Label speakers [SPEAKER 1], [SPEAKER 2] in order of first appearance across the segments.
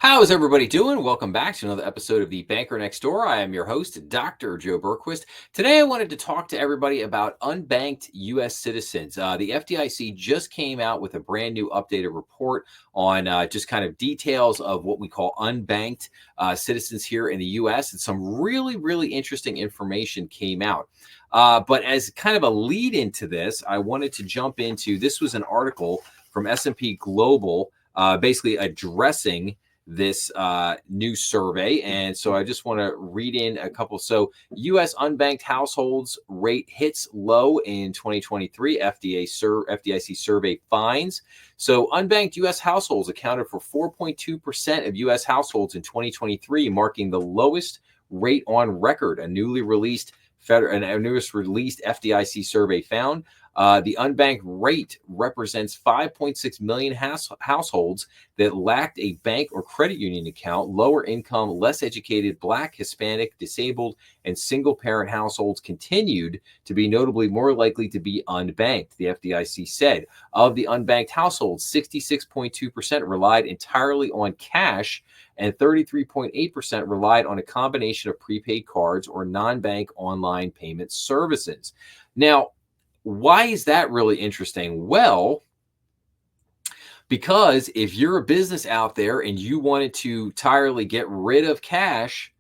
[SPEAKER 1] How is everybody doing? Welcome back to another episode of The Banker Next Door. I am your host, Dr. Joe Berquist. Today, I wanted to talk to everybody about unbanked U.S. citizens. The FDIC just came out with a brand new updated report on just kind of details of what we call unbanked citizens here in the U.S. And some really interesting information came out. But as kind of a lead into this, I wanted to jump into, this was an article from S&P Global basically addressing this new survey. And so I just want to read in a couple. So U.S. unbanked households rate hits low in 2023, FDIC survey finds. So unbanked U.S. households accounted for 4.2% of U.S. households in 2023, marking the lowest rate on record. A newest released FDIC survey found. The unbanked rate represents 5.6 million households that lacked a bank or credit union account. Lower income, less educated, Black, Hispanic, disabled, and single parent households continued to be notably more likely to be unbanked, the FDIC said. Of the unbanked households, 66.2% relied entirely on cash, and 33.8% relied on a combination of prepaid cards or non-bank online payment services. Now, why is that really interesting? Well, because if you're a business out there and you wanted to entirely get rid of cash,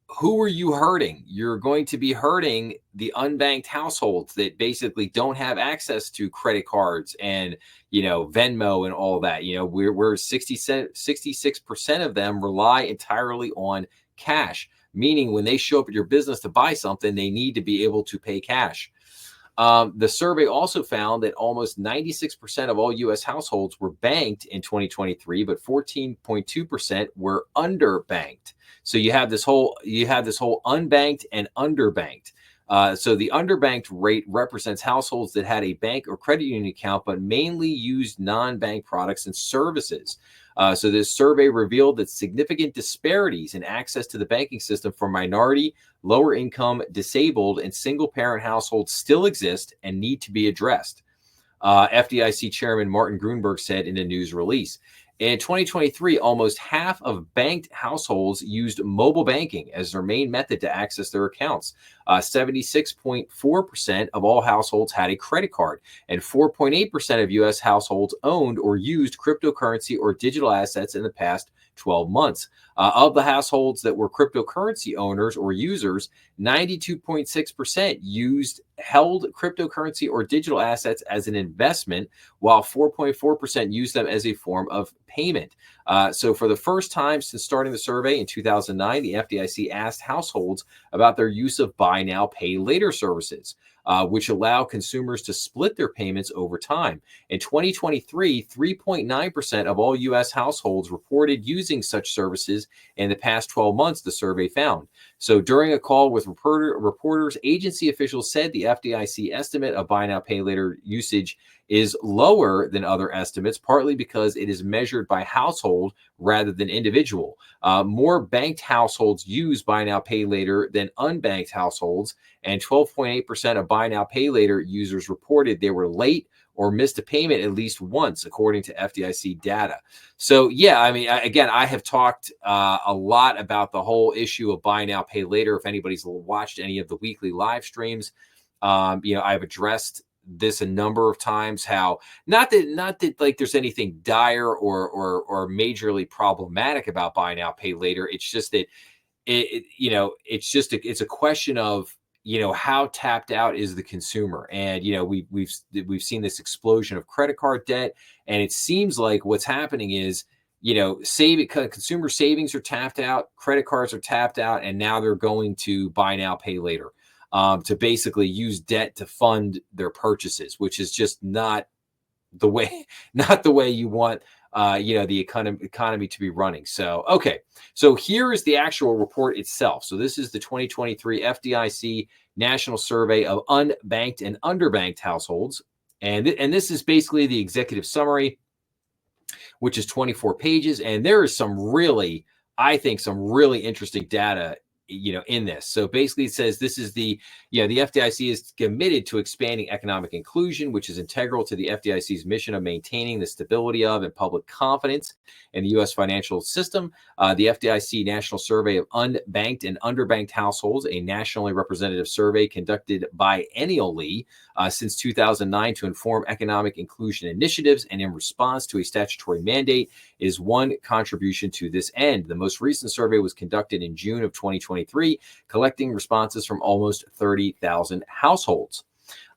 [SPEAKER 1] who are you hurting? You're going to be hurting the unbanked households that basically don't have access to credit cards and, Venmo and all that. We're 66% of them rely entirely on cash, meaning when they show up at your business to buy something, they need to be able to pay cash. The survey also found that almost 96% of all U.S. households were banked in 2023, but 14.2% were underbanked. So you have this whole unbanked and underbanked. So the underbanked rate represents households that had a bank or credit union account, but mainly used non-bank products and services. So this survey revealed that significant disparities in access to the banking system for minority, lower income, disabled, and single parent households still exist and need to be addressed. FDIC Chairman Martin Gruenberg said in a news release. In 2023, almost half of banked households used mobile banking as their main method to access their accounts. 76.4% of all households had a credit card, and 4.8% of U.S. households owned or used cryptocurrency or digital assets in the past 12 months. Of the households that were cryptocurrency owners or users, 92.6% held cryptocurrency or digital assets as an investment, while 4.4% used them as a form of payment. So for the first time since starting the survey in 2009, the FDIC asked households about their use of buy now, pay later services, which allow consumers to split their payments over time. In 2023, 3.9% of all U.S. households reported using such services in the past 12 months, the survey found. So during a call with reporters, agency officials said the FDIC estimate of buy now, pay later usage is lower than other estimates, partly because it is measured by household rather than individual. More banked households use buy now, pay later than unbanked households, and 12.8% of buy now, pay later users reported they were late or missed a payment at least once, according to FDIC data. So, yeah, I have talked a lot about the whole issue of buy now, pay later. If anybody's watched any of the weekly live streams, I've addressed this a number of times, how not that like there's anything dire or majorly problematic about buy now, pay later. It's just that it's a question of, how tapped out is the consumer? And, we've seen this explosion of credit card debt. And it seems like what's happening is, consumer savings are tapped out, credit cards are tapped out, and now they're going to buy now, pay later, to basically use debt to fund their purchases, which is just not the way you want the economy to be running. So, okay. So here is the actual report itself. So this is the 2023 FDIC National Survey of Unbanked and Underbanked Households. And this is basically the executive summary, which is 24 pages. And there is some really interesting data in this. So basically it says this is the FDIC is committed to expanding economic inclusion, which is integral to the FDIC's mission of maintaining the stability of and public confidence in the U.S. financial system. The FDIC National Survey of Unbanked and Underbanked Households, a nationally representative survey conducted biennially since 2009 to inform economic inclusion initiatives and in response to a statutory mandate, is one contribution to this end. The most recent survey was conducted in June of 2023, collecting responses from almost 30,000 households.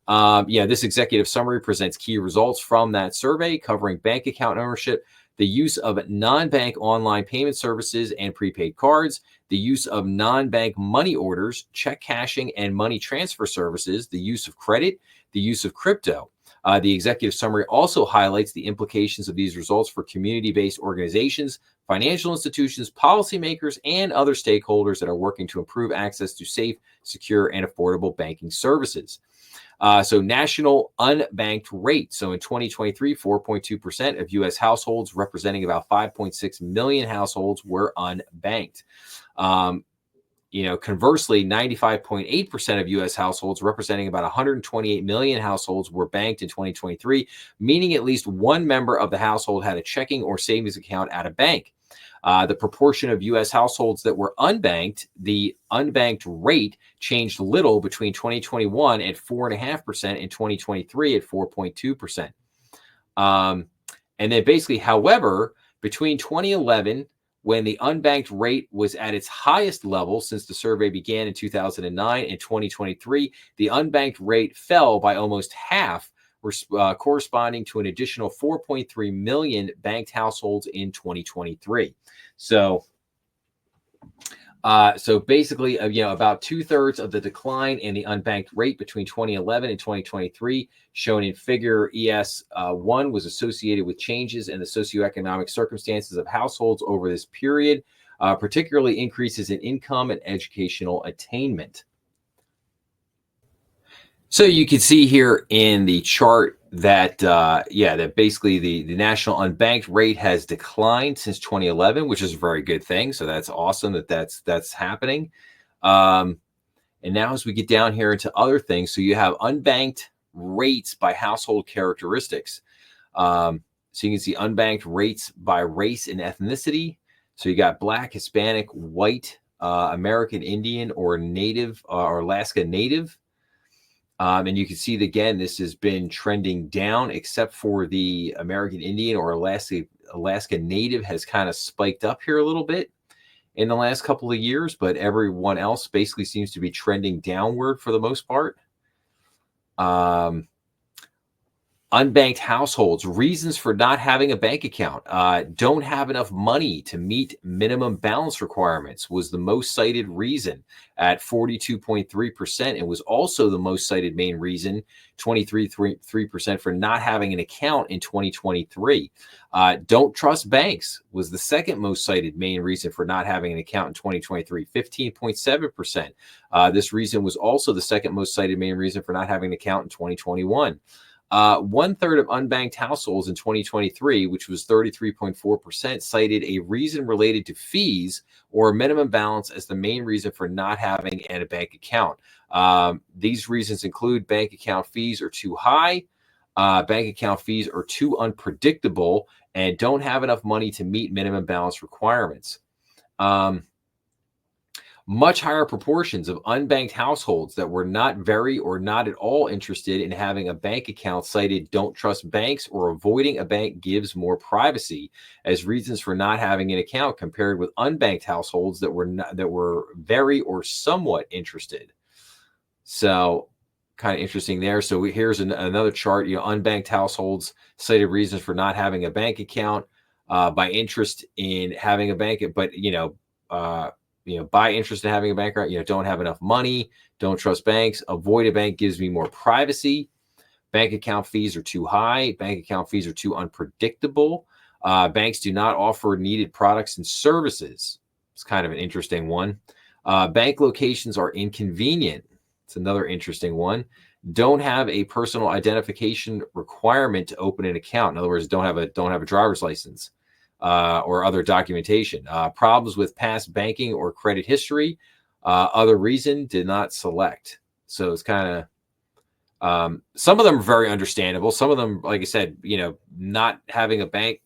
[SPEAKER 1] This executive summary presents key results from that survey covering bank account ownership, the use of non-bank online payment services and prepaid cards, the use of non-bank money orders, check cashing, and money transfer services, the use of credit, the use of crypto. The executive summary also highlights the implications of these results for community-based organizations, financial institutions, policymakers, and other stakeholders that are working to improve access to safe, secure, and affordable banking services. So national unbanked rate. So in 2023, 4.2% of U.S. households, representing about 5.6 million households, were unbanked. Conversely, 95.8% of U.S. households, representing about 128 million households, were banked in 2023, meaning at least one member of the household had a checking or savings account at a bank. The proportion of U.S. households that were unbanked, the unbanked rate changed little between 2021 at 4.5% and 2023 at 4.2%. And then basically, however, between 2011, when the unbanked rate was at its highest level since the survey began in 2009, and 2023, the unbanked rate fell by almost half, corresponding to an additional 4.3 million banked households in 2023. So basically, about 2/3 of the decline in the unbanked rate between 2011 and 2023, shown in figure ES1, was associated with changes in the socioeconomic circumstances of households over this period, particularly increases in income and educational attainment. So you can see here in the chart that that basically the national unbanked rate has declined since 2011, which is a very good thing. So that's awesome that's happening. And now as we get down here into other things, so you have unbanked rates by household characteristics. So you can see unbanked rates by race and ethnicity. So you got Black, Hispanic, white, American Indian, or Native, or Alaska Native. And you can see that, again, this has been trending down, except for the American Indian or Alaska Native has kind of spiked up here a little bit in the last couple of years, but everyone else basically seems to be trending downward for the most part. Unbanked households, reasons for not having a bank account. Don't have enough money to meet minimum balance requirements was the most cited reason at 42.3%. It was also the most cited main reason, 23.3%, for not having an account in 2023. Don't trust banks was the second most cited main reason for not having an account in 2023, 15.7%. This reason was also the second most cited main reason for not having an account in 2021. 1/3 of unbanked households in 2023, which was 33.4%, cited a reason related to fees or minimum balance as the main reason for not having a bank account. These reasons include bank account fees are too high, bank account fees are too unpredictable, and don't have enough money to meet minimum balance requirements. Much higher proportions of unbanked households that were not very or not at all interested in having a bank account cited don't trust banks or avoiding a bank gives more privacy as reasons for not having an account, compared with unbanked households that were very or somewhat interested. So kind of interesting there. So here's another chart. Unbanked households cited reasons for not having a bank account by interest in having a bank, but by interest in having a bank account, don't have enough money, don't trust banks, avoid a bank gives me more privacy, bank account fees are too high, bank account fees are too unpredictable, banks do not offer needed products and services. It's kind of an interesting one. Bank locations are inconvenient. It's another interesting one. Don't have a personal identification requirement to open an account. In other words, don't have a driver's license. Or other documentation. Problems with past banking or credit history. Other reason, did not select. So it's kind of some of them are very understandable. Some of them, like I said, not having a bank,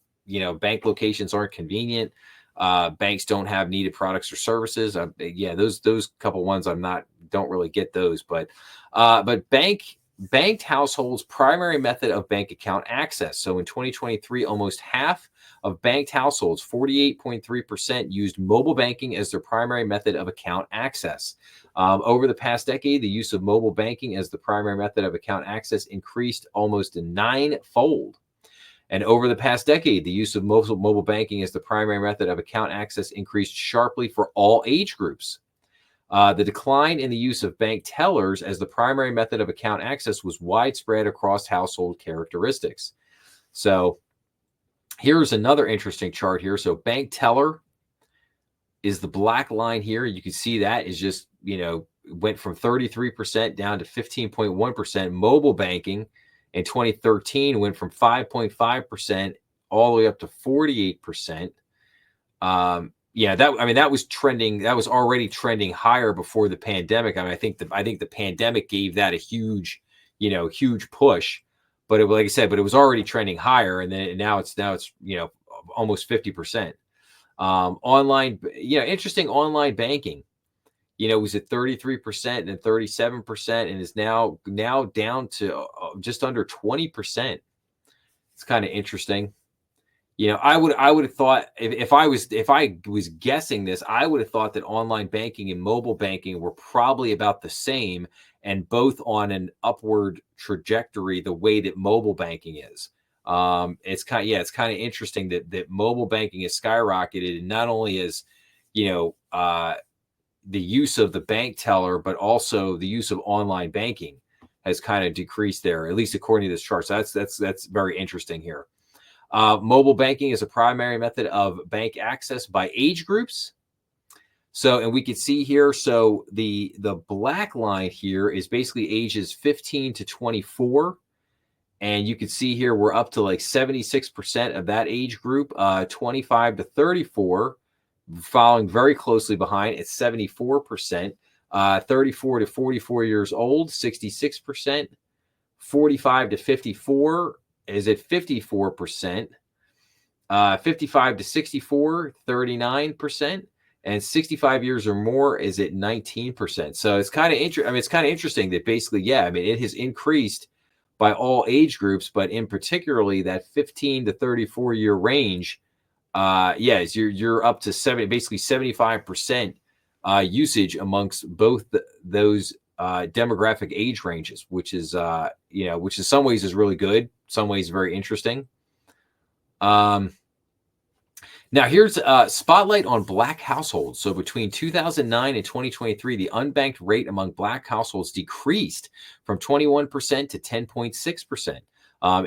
[SPEAKER 1] bank locations aren't convenient. Banks don't have needed products or services. Yeah, those couple ones don't really get those. But banked households' primary method of bank account access. So in 2023, almost half of banked households, 48.3%, used mobile banking as their primary method of account access. Over the past decade, the use of mobile banking as the primary method of account access increased almost ninefold. And over the past decade, the use of mobile banking as the primary method of account access increased sharply for all age groups. The decline in the use of bank tellers as the primary method of account access was widespread across household characteristics. So here's another interesting chart here. So bank teller is the black line here. You can see that is just, went from 33% down to 15.1%. Mobile banking in 2013 went from 5.5% all the way up to 48%. That was trending. That was already trending higher before the pandemic. I think the pandemic gave that a huge push. But like I said, it was already trending higher, and then now it's almost 50%. Online, interesting online banking. Was at 33% and 37%, and is now down to just under 20%. It's kind of interesting. I would have thought if I was guessing this, I would have thought that online banking and mobile banking were probably about the same, and both on an upward trajectory the way that mobile banking is. It's kind of interesting that mobile banking has skyrocketed, and not only is the use of the bank teller, but also the use of online banking has kind of decreased there, at least according to this chart. So that's very interesting here. Mobile banking is a primary method of bank access by age groups. So, and we can see here, so the black line here is basically ages 15 to 24. And you can see here, we're up to like 76% of that age group, 25 to 34, following very closely behind at 74%, 34 to 44 years old, 66%, 45 to 54 is at 54%, 55 to 64, 39%, and 65 years or more is at 19%. So it's kind of it's kind of interesting that basically, it has increased by all age groups, but in particularly that 15 to 34 year range. You're up to basically 75% usage amongst both those demographic age ranges, which is which in some ways is really good, some ways very interesting. Now here's a spotlight on Black households. So between 2009 and 2023, the unbanked rate among Black households decreased from 21% to 10.6%.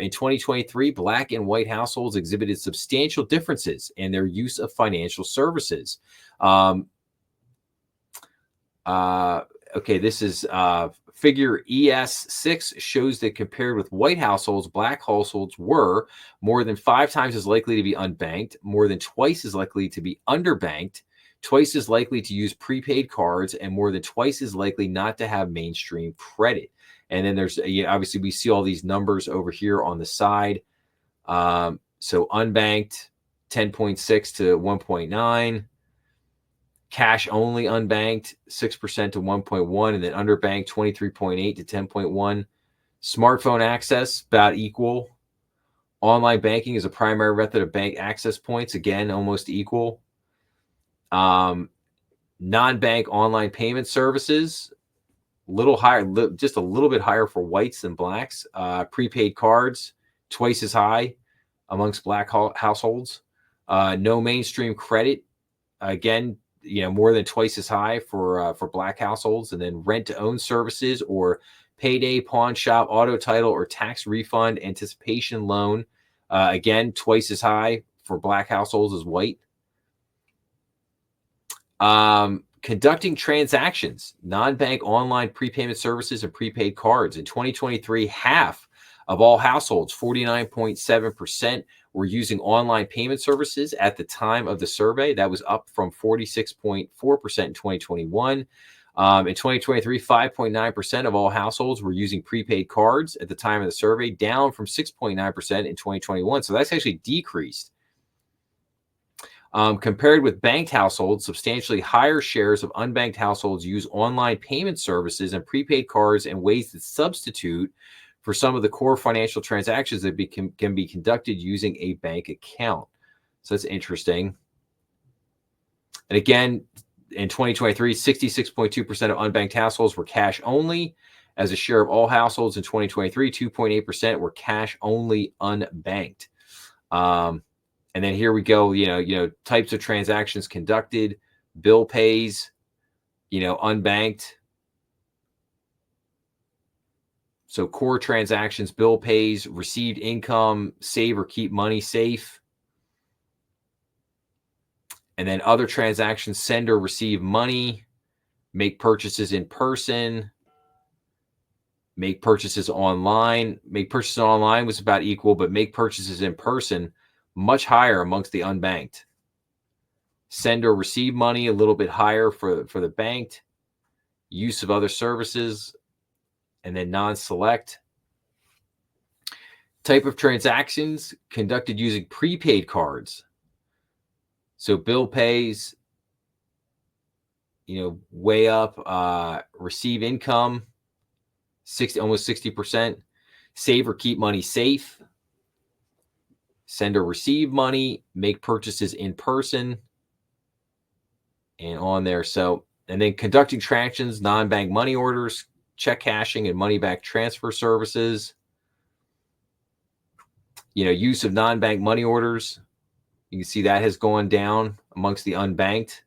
[SPEAKER 1] In 2023, Black and white households exhibited substantial differences in their use of financial services. This is figure ES6 shows that compared with white households, Black households were more than 5 times as likely to be unbanked, more than twice as likely to be underbanked, twice as likely to use prepaid cards, and more than twice as likely not to have mainstream credit. And then there's obviously we see all these numbers over here on the side. So unbanked 10.6 to 1.9, cash only unbanked 6% to 1.1, and then underbanked 23.8 to 10.1. Smartphone access about equal. Online banking is a primary method of bank access points, again almost equal. Non-bank online payment services, little higher, just a little bit higher for whites than Blacks. Prepaid cards, twice as high amongst Black households. No mainstream credit, again, more than twice as high for Black households. And then rent-to-own services or payday, pawn shop, auto title, or tax refund anticipation loan, again, twice as high for Black households as white. Conducting transactions, non-bank online prepayment services and prepaid cards. In 2023, half Of all households, 49.7% were using online payment services at the time of the survey. That was up from 46.4% in 2021. In 2023, 5.9% of all households were using prepaid cards at the time of the survey, down from 6.9% in 2021. So that's actually decreased. Compared with banked households, substantially higher shares of unbanked households use online payment services and prepaid cards in ways that substitute for some of the core financial transactions that can be conducted using a bank account. So that's interesting. And again, in 2023, 66.2% of unbanked households were cash only. As a share of all households in 2023, 2.8% were cash only unbanked. And then here we go, types of transactions conducted, bill pays, unbanked. So core transactions, bill pays, received income, save or keep money safe. And then other transactions, send or receive money, make purchases in person, make purchases online. Make purchases online was about equal, but make purchases in person, much higher amongst the unbanked. Send or receive money, a little bit higher for the banked. Use of other services, and then non-select. Type of transactions conducted using prepaid cards. So bill pays, way up. Receive income, almost 60%. Save or keep money safe. Send or receive money, make purchases in person, and on there. So, and then conducting transactions, non-bank money orders, check cashing, and money back transfer services. Use of non-bank money orders. You can see that has gone down amongst the unbanked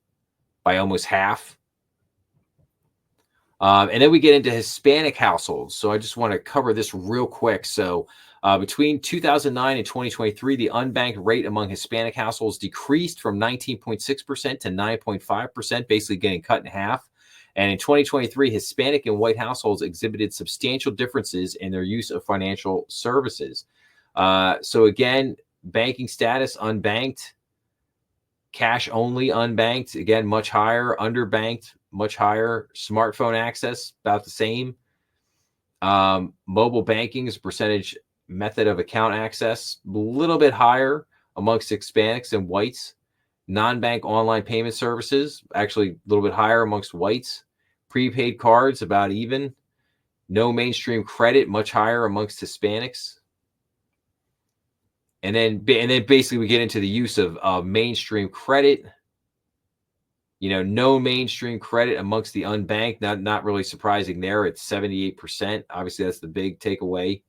[SPEAKER 1] by almost half. And then we get into Hispanic households. So I just want to cover this real quick. So between 2009 and 2023, the unbanked rate among Hispanic households decreased from 19.6% to 9.5%, basically getting cut in half. And in 2023, Hispanic and white households exhibited substantial differences in their use of financial services. So again, banking status, unbanked. Cash only, unbanked, again, much higher. Underbanked, much higher. Smartphone access, about the same. Mobile banking is percentage method of account access, a little bit higher amongst Hispanics and whites. Non-bank online payment services, actually a little bit higher amongst whites. Prepaid cards, about even. No mainstream credit, much higher amongst Hispanics. And then basically we get into the use of mainstream credit. No mainstream credit amongst the unbanked. Not really surprising there. It's 78%. Obviously, that's the big takeaway.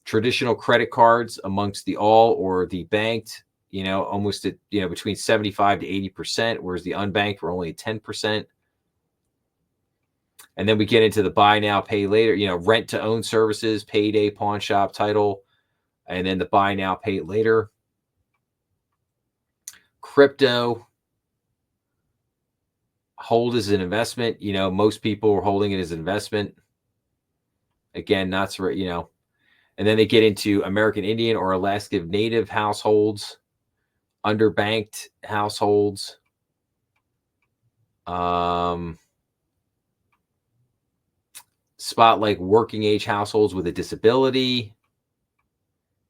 [SPEAKER 1] Traditional credit cards amongst the all or the banked, almost at, between 75 to 80%, whereas the unbanked were only 10%. And then we get into the buy now, pay later, rent to own services, payday, pawn shop, title, and then the buy now, pay later. Crypto, hold as an investment. Most people are holding it as an investment. Again, not so, and then they get into American Indian or Alaska Native households, underbanked households. Spotlight working age households with a disability.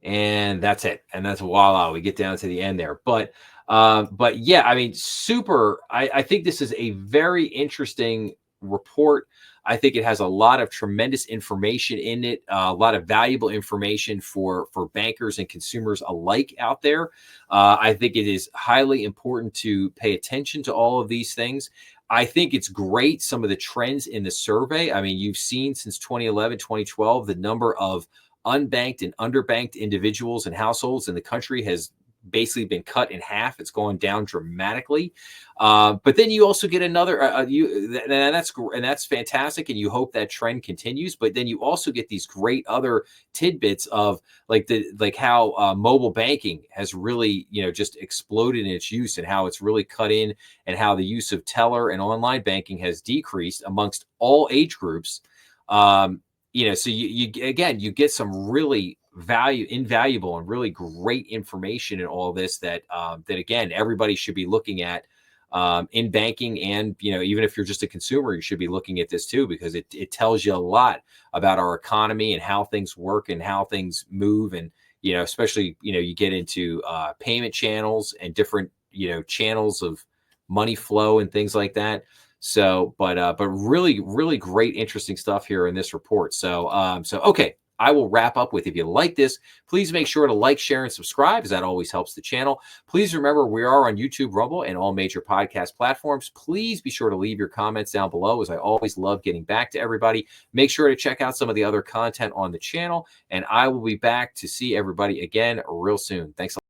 [SPEAKER 1] And that's it. And that's voila. We get down to the end there. But yeah, I mean, super. I think this is a very interesting report. I think it has a lot of tremendous information in it, a lot of valuable information for bankers and consumers alike out there. I think it is highly important to pay attention to all of these things. I think it's great, some of the trends in the survey. I mean, you've seen since 2011, 2012, the number of unbanked and underbanked individuals and households in the country has basically been cut in half. It's gone down dramatically. But then you also get another, and that's fantastic. And you hope that trend continues. But then you also get these great other tidbits of like how mobile banking has really, just exploded in its use and how it's really cut in, and how the use of teller and online banking has decreased amongst all age groups. so you again, you get some really invaluable and really great information in all this that that again, everybody should be looking at in banking. And even if you're just a consumer, you should be looking at this too, because it tells you a lot about our economy and how things work and how things move. And especially you get into payment channels and different channels of money flow and things like that. So, but really, really great, interesting stuff here in this report. So, okay, I will wrap up with, if you like this, please make sure to like, share, and subscribe, as that always helps the channel. Please remember, we are on YouTube, Rumble, and all major podcast platforms. Please be sure to leave your comments down below, as I always love getting back to everybody. Make sure to check out some of the other content on the channel, and I will be back to see everybody again real soon. Thanks a lot.